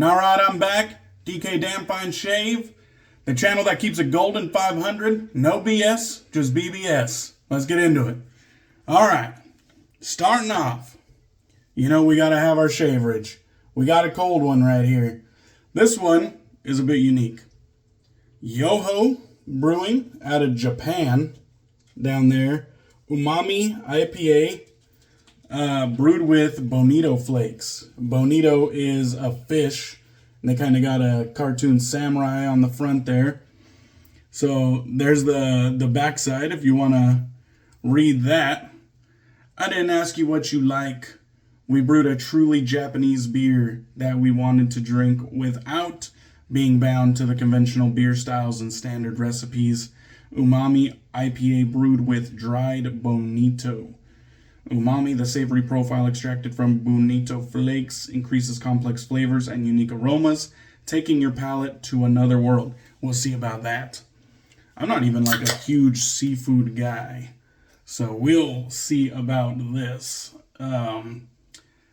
Alright, I'm back. DK Damn Fine Shave, the channel that keeps it golden 500. No BS, just BBS. Let's get into it. Alright, starting off, you know we gotta have our shaverage. We got a cold one right here. This one is a bit unique. Yoho Brewing out of Japan, down there. Umami IPA, brewed with bonito flakes. Bonito is a fish, and they kind of got a cartoon samurai on the front there. So there's the backside if you want to read that. I didn't ask you what you like. We brewed a truly Japanese beer that we wanted to drink without being bound to the conventional beer styles and standard recipes. Umami IPA brewed with dried bonito. Umami, the savory profile extracted from bonito flakes, increases complex flavors and unique aromas, taking your palate to another world. We'll see about that. I'm not even like a huge seafood guy, so we'll see about this.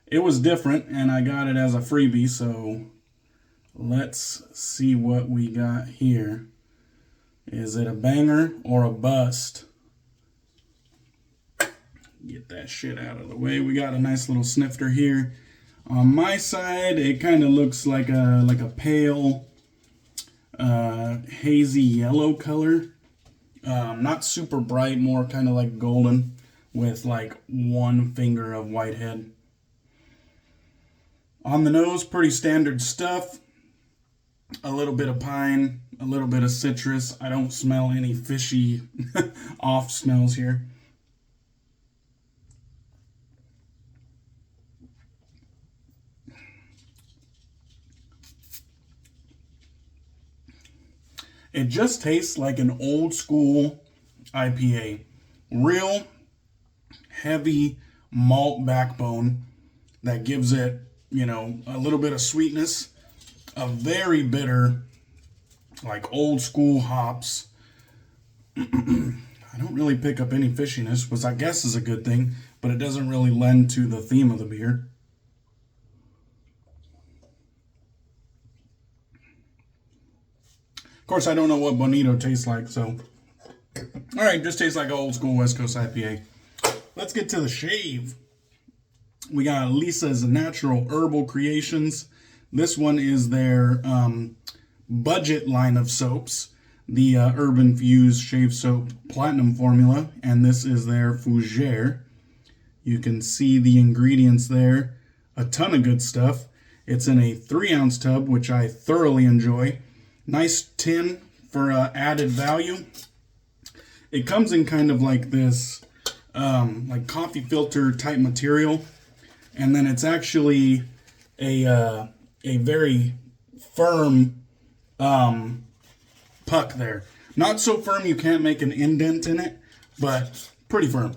It was different, and I got it as a freebie, so let's see what we got here. Is it a banger or a bust? Get that shit out of the way. We got a nice little snifter here. On my side, it kind of looks like a pale, hazy yellow color. Not super bright, more kind of like golden with like one finger of whitehead. On the nose, pretty standard stuff. A little bit of pine, a little bit of citrus. I don't smell any fishy off smells here. It just tastes like an old school IPA. Real heavy malt backbone that gives it, you know, a little bit of sweetness. A very bitter, like old school hops. I don't really pick up any fishiness, which I guess is a good thing, but it doesn't really lend to the theme of the beer. Of course, I don't know what bonito tastes like, so. Alright, just tastes like an old school West Coast IPA. Let's get to the shave. We got Lisa's Natural Herbal Creations. This one is their budget line of soaps, the Herb Infused Shave Soap Platinum Formula, and this is their Fougere. You can see the ingredients there, a ton of good stuff. It's in a 3-ounce tub, which I thoroughly enjoy. Nice tin for added value. It comes in kind of like this, like coffee filter type material, and then it's actually a very firm puck there. Not so firm you can't make an indent in it, but pretty firm.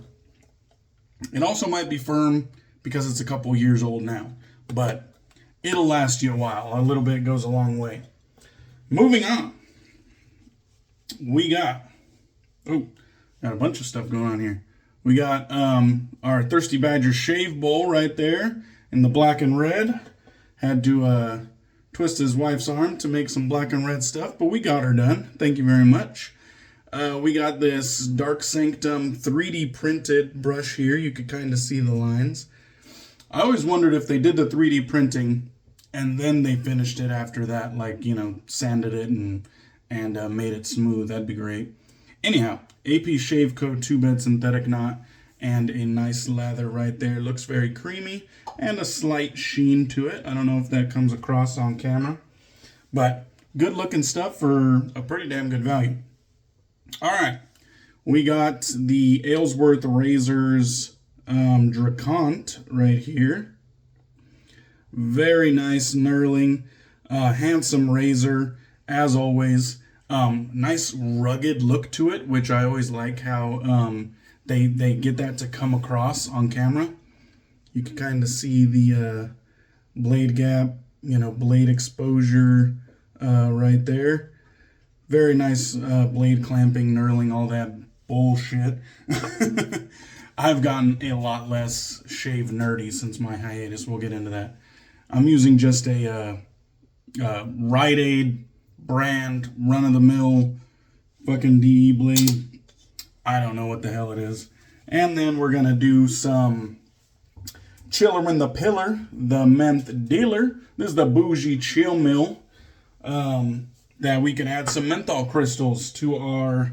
It also might be firm because it's a couple years old now, but it'll last you a while. A little bit goes a long way. Moving on, we got a bunch of stuff going on here. We got our Thirsty Badger shave bowl right there in the black and red. Had to twist his wife's arm to make some black and red stuff, but we got her done. Thank you very much. We got this Dark Sanctum 3D printed brush here. You could kind of see the lines. I always wondered if they did the 3D printing and then they finished it after that, like, you know, sanded it and made it smooth. That'd be great. Anyhow, AP Shave Co. 2-bed synthetic knot and a nice lather right there. Looks very creamy and a slight sheen to it. I don't know if that comes across on camera, but good looking stuff for a pretty damn good value. All right, we got the Aylsworth Razors Dracont right here. Very nice knurling, handsome razor as always. Nice rugged look to it, which I always like how they get that to come across on camera. You can kind of see the blade gap, you know, blade exposure right there. Very nice blade clamping, knurling, all that bullshit. I've gotten a lot less shave nerdy since my hiatus. We'll get into that. I'm using just a RiteAid brand, run-of-the-mill fucking DE blade. I don't know what the hell it is. And then we're going to do some Chiller in the Pillar, the Menth Dealer. This is the bougie chill mill that we can add some menthol crystals to our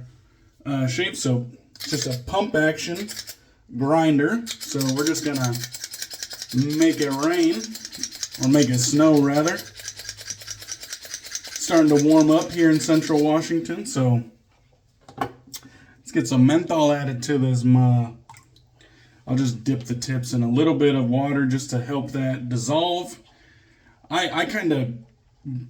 shave soap. Just a pump action grinder. So we're just going to make it rain, or make it snow rather. Starting to warm up here in Central Washington, so let's get some menthol added to this. I'll just dip the tips in a little bit of water just to help that dissolve. I kind of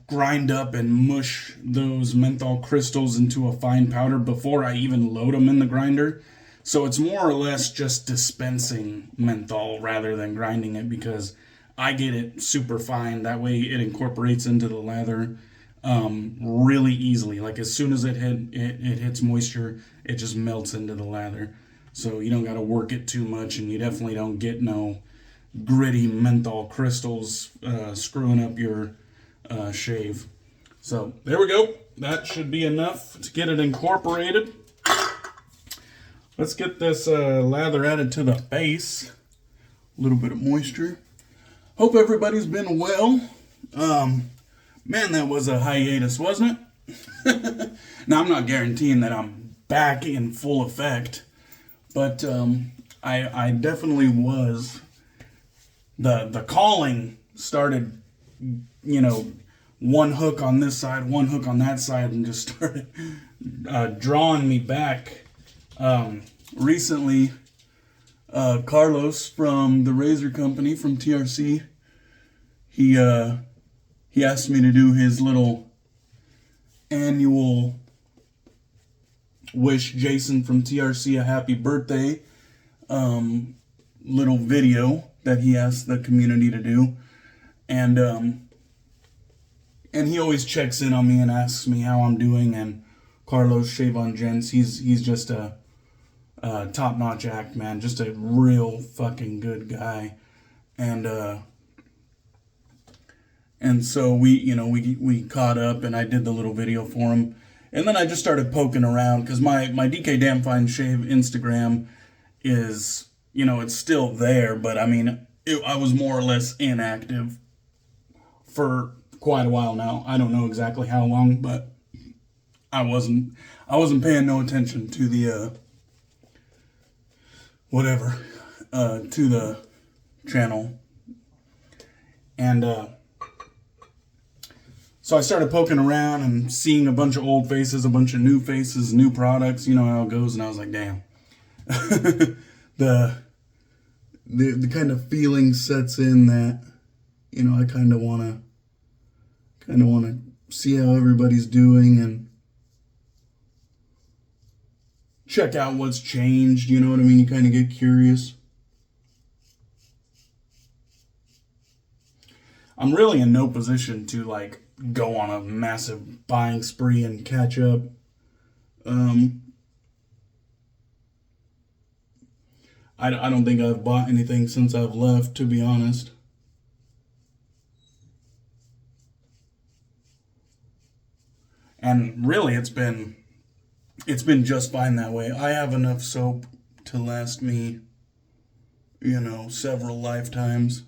grind up and mush those menthol crystals into a fine powder before I even load them in the grinder. So it's more or less just dispensing menthol rather than grinding it, because I get it super fine. That way it incorporates into the lather really easily. Like as soon as it hits moisture, it just melts into the lather. So you don't got to work it too much, and you definitely don't get no gritty menthol crystals screwing up your shave. So there we go. That should be enough to get it incorporated. Let's get this lather added to the base. A little bit of moisture. Hope everybody's been well. Man, that was a hiatus, wasn't it? Now, I'm not guaranteeing that I'm back in full effect, but I definitely was. The calling started, one hook on this side, one hook on that side, and just started drawing me back. Recently, Carlos from the Razor Company, from TRC, he asked me to do his little annual wish Jason from TRC a happy birthday little video that he asked the community to do. And he always checks in on me and asks me how I'm doing. And Carlos Shave on Gents, he's just a top-notch act, man. Just a real fucking good guy. And so we caught up, and I did the little video for him. And then I just started poking around, because my DK Damn Fine Shave Instagram is, it's still there, but I mean, I was more or less inactive for quite a while now. I don't know exactly how long, but I wasn't paying no attention to the to the channel. And so I started poking around and seeing a bunch of old faces, a bunch of new faces, new products, you know how it goes, and I was like, damn. the kind of feeling sets in that, I kind of want to see how everybody's doing and check out what's changed, you know what I mean? You kind of get curious. I'm really in no position to go on a massive buying spree and catch up. I don't think I've bought anything since I've left, to be honest. And really, it's been just fine that way. I have enough soap to last me, several lifetimes.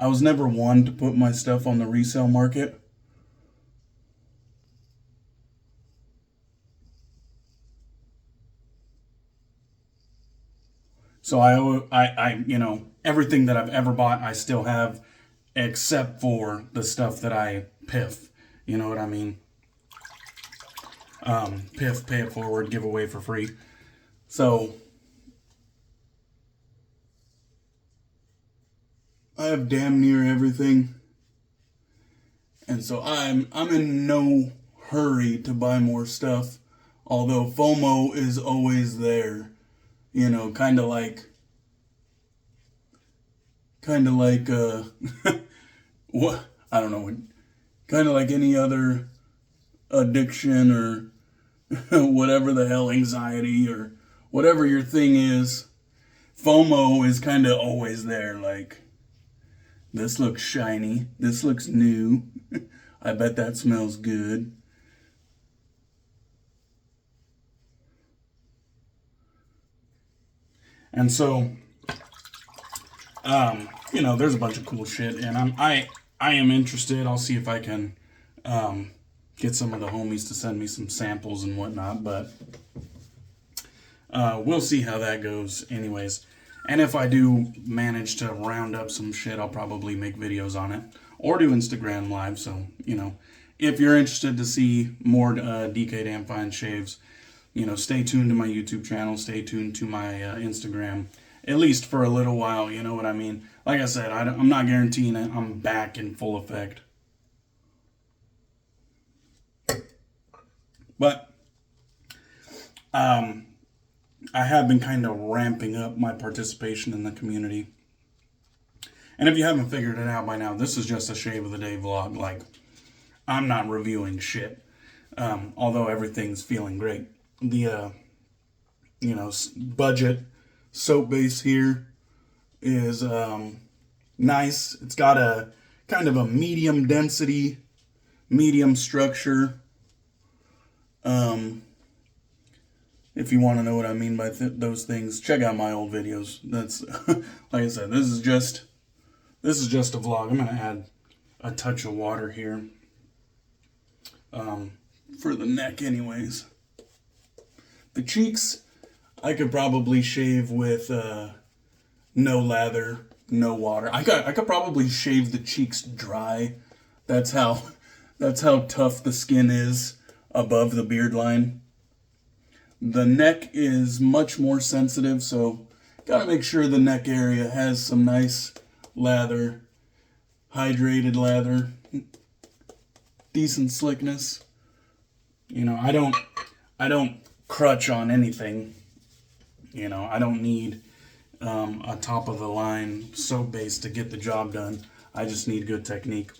I was never one to put my stuff on the resale market. So I everything that I've ever bought, I still have, except for the stuff that I piff. You know what I mean? Piff, pay it forward, give away for free. So I have damn near everything. And so I'm in no hurry to buy more stuff. Although FOMO is always there. Kind of like what? I don't know. Kind of like any other addiction or whatever the hell, anxiety or whatever your thing is. FOMO is kind of always there. This looks shiny. This looks new. I bet that smells good. And so, you know, there's a bunch of cool shit, and I am interested. I'll see if I can get some of the homies to send me some samples and whatnot, but we'll see how that goes anyways. And if I do manage to round up some shit, I'll probably make videos on it or do Instagram live. So, you know, if you're interested to see more DK Damn Fine shaves, you know, stay tuned to my YouTube channel, stay tuned to my Instagram, at least for a little while, you know what I mean? Like I said, I'm not guaranteeing it. I'm back in full effect. But I have been kind of ramping up my participation in the community. And if you haven't figured it out by now, this is just a shave of the day vlog. Like, I'm not reviewing shit, although everything's feeling great. The, you know, budget soap base here is nice. It's got a kind of a medium density, medium structure. If you want to know what I mean by those things, check out my old videos. That's like I said, this is just a vlog. I'm gonna add a touch of water here for the neck, anyways. The cheeks, I could probably shave with no lather, no water. I could probably shave the cheeks dry. That's how tough the skin is above the beard line. The neck is much more sensitive, so gotta make sure the neck area has some nice lather, hydrated lather, decent slickness. You know, I don't crutch on anything. You know, I don't need a top of the line soap base to get the job done. I just need good technique.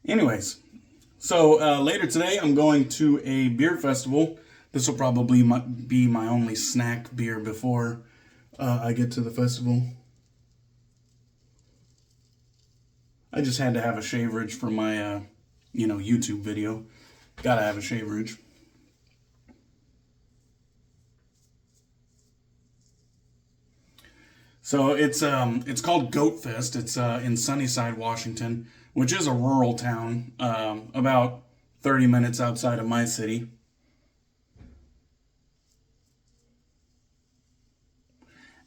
Anyways, so later today I'm going to a beer festival. This will probably be my only snack beer before I get to the festival. I just had to have a shaverage for my, you know, YouTube video. Gotta have a shaverage. So it's called Goat Fest. It's in Sunnyside, Washington, which is a rural town, about 30 minutes outside of my city.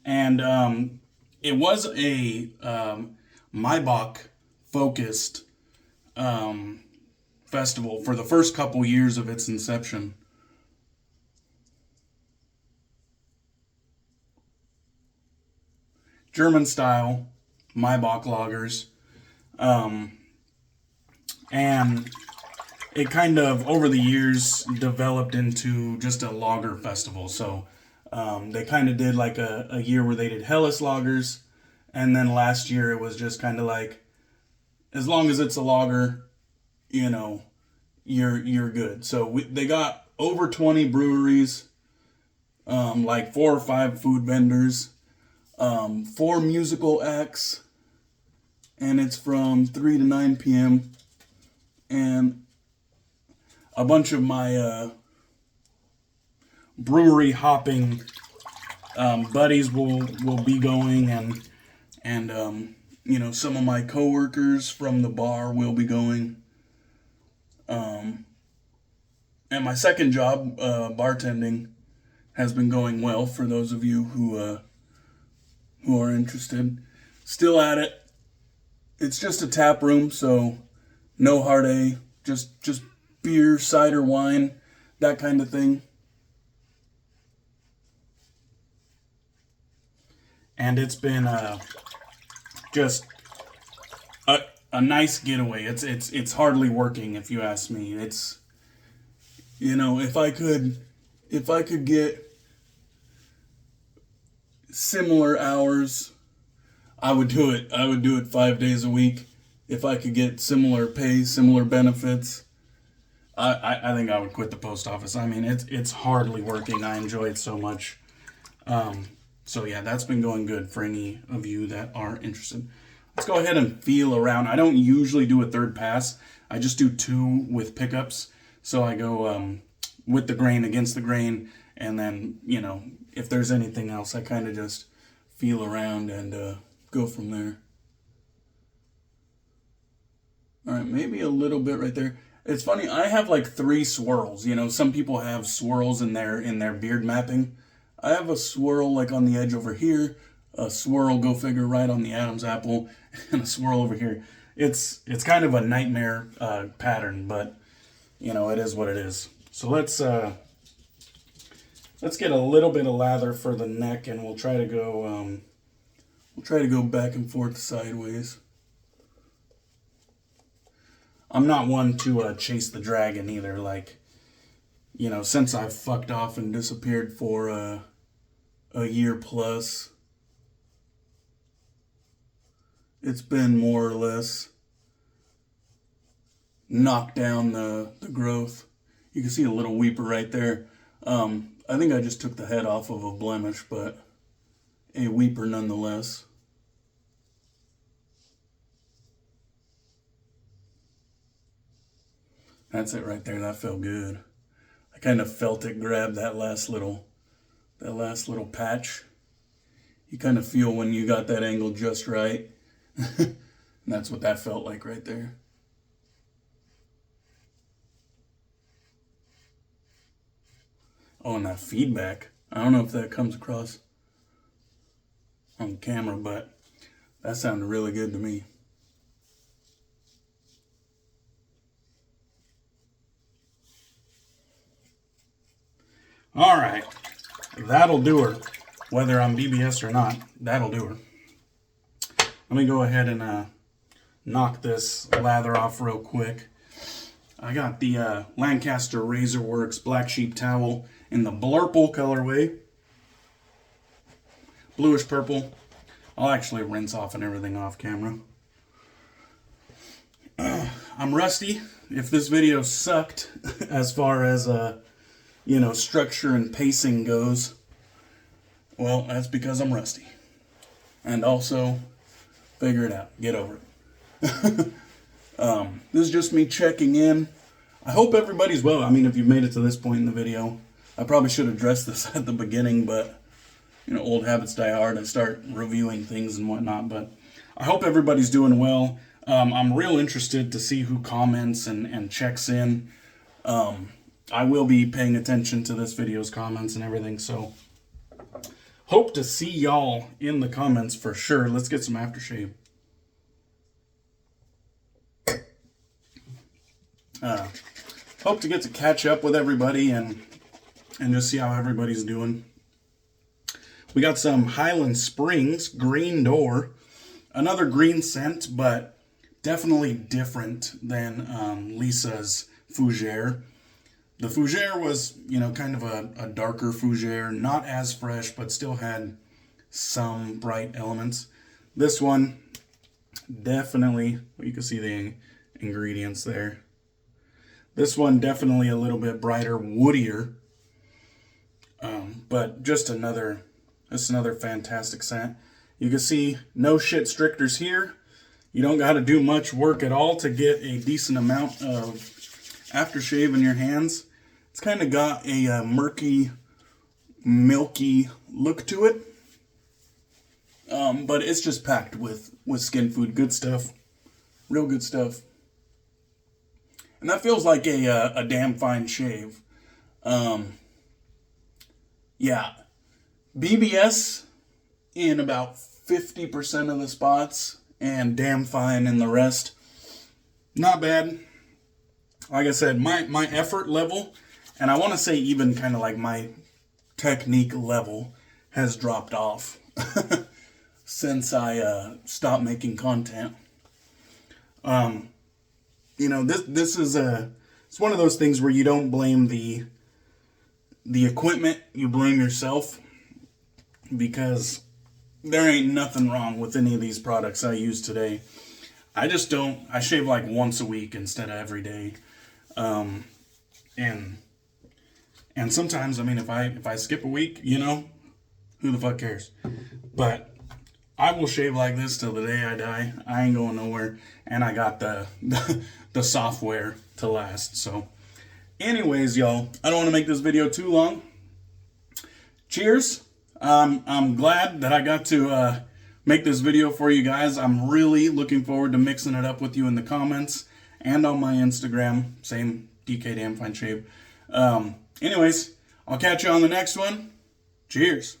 And it was a Maibach-focused festival for the first couple years of its inception. German style Maibach lagers. And it kind of, over the years, developed into just a lager festival. So they kind of did like a year where they did Helles lagers. And then last year it was just kind of like, as long as it's a lager, you know, you're good. So they got over 20 breweries, like 4 or 5 food vendors, 4 musical acts, and it's from 3 to 9 p.m. And a bunch of my brewery hopping buddies will be going, and you know, some of my coworkers from the bar will be going. And my second job, bartending, has been going well for those of you who are interested. Still at it. It's just a tap room, so no hard A, just beer, cider, wine, that kind of thing. And it's been just a nice getaway. It's hardly working, if you ask me. It's, you know, if I could get similar hours, I would do it. I would do it 5 days a week. If I could get similar pay, similar benefits, I think I would quit the post office. I mean, it's hardly working. I enjoy it so much. So yeah, that's been going good for any of you that are interested. Let's go ahead and feel around. I don't usually do a third pass. I just do 2 with pickups. So I go with the grain, against the grain, and then, you know, if there's anything else, I kind of just feel around and go from there. All right, maybe a little bit right there. It's funny, I have like 3 swirls. You know, some people have swirls in their beard mapping. I have a swirl like on the edge over here, a swirl, go figure, right on the Adam's apple, and a swirl over here. It's kind of a nightmare pattern, but you know, it is what it is. So let's get a little bit of lather for the neck, and we'll try to go back and forth sideways. I'm not one to chase the dragon either. Like, you know, since I've fucked off and disappeared for a year plus, it's been more or less knock down the growth. You can see a little weeper right there. I think I just took the head off of a blemish, but a weeper nonetheless. That's it right there. That felt good. I kind of felt it grab that last little patch. You kind of feel when you got that angle just right. And that's what that felt like right there. Oh, and that feedback. I don't know if that comes across on camera, but that sounded really good to me. All right, that'll do her. Whether I'm BBS or not, that'll do her. Let me go ahead and knock this lather off real quick. I got the Lancaster Razorworks Black Sheep Towel in the Blurple colorway. Bluish purple. I'll actually rinse off and everything off camera. I'm rusty. If this video sucked as far as you know, structure and pacing goes, well, that's because I'm rusty. And also, figure it out. Get over it. This is just me checking in. I hope everybody's well. I mean, if you've made it to this point in the video, I probably should address this at the beginning, but, you know, old habits die hard. I start reviewing things and whatnot, but I hope everybody's doing well. I'm real interested to see who comments and checks in. I will be paying attention to this video's comments and everything, so hope to see y'all in the comments for sure. Let's get some aftershave. Hope to get to catch up with everybody and just see how everybody's doing. We got some Highland Springs Green Door, another green scent, but definitely different than Lisa's Fougere. The Fougere was, you know, kind of a darker Fougere, not as fresh, but still had some bright elements. This one, definitely, well, you can see the ingredients there. This one, definitely a little bit brighter, woodier, but just another fantastic scent. You can see no shit strictors here. You don't got to do much work at all to get a decent amount of aftershave in your hands. It's kind of got a murky, milky look to it. But it's just packed with skin food. Good stuff. Real good stuff. And that feels like a damn fine shave. Yeah. BBS in about 50% of the spots and damn fine in the rest. Not bad. Like I said, my effort level, and I want to say even kind of like my technique level, has dropped off since I stopped making content. You know, this is it's one of those things where you don't blame the equipment, you blame yourself, because there ain't nothing wrong with any of these products I use today. I shave like once a week instead of every day. And sometimes, I mean, if I skip a week, you know, who the fuck cares? But I will shave like this till the day I die. I ain't going nowhere. And I got the software to last. So anyways, y'all, I don't want to make this video too long. Cheers. I'm glad that I got to make this video for you guys. I'm really looking forward to mixing it up with you in the comments and on my Instagram. Same DK Damn Fine Shave. Anyways, I'll catch you on the next one. Cheers.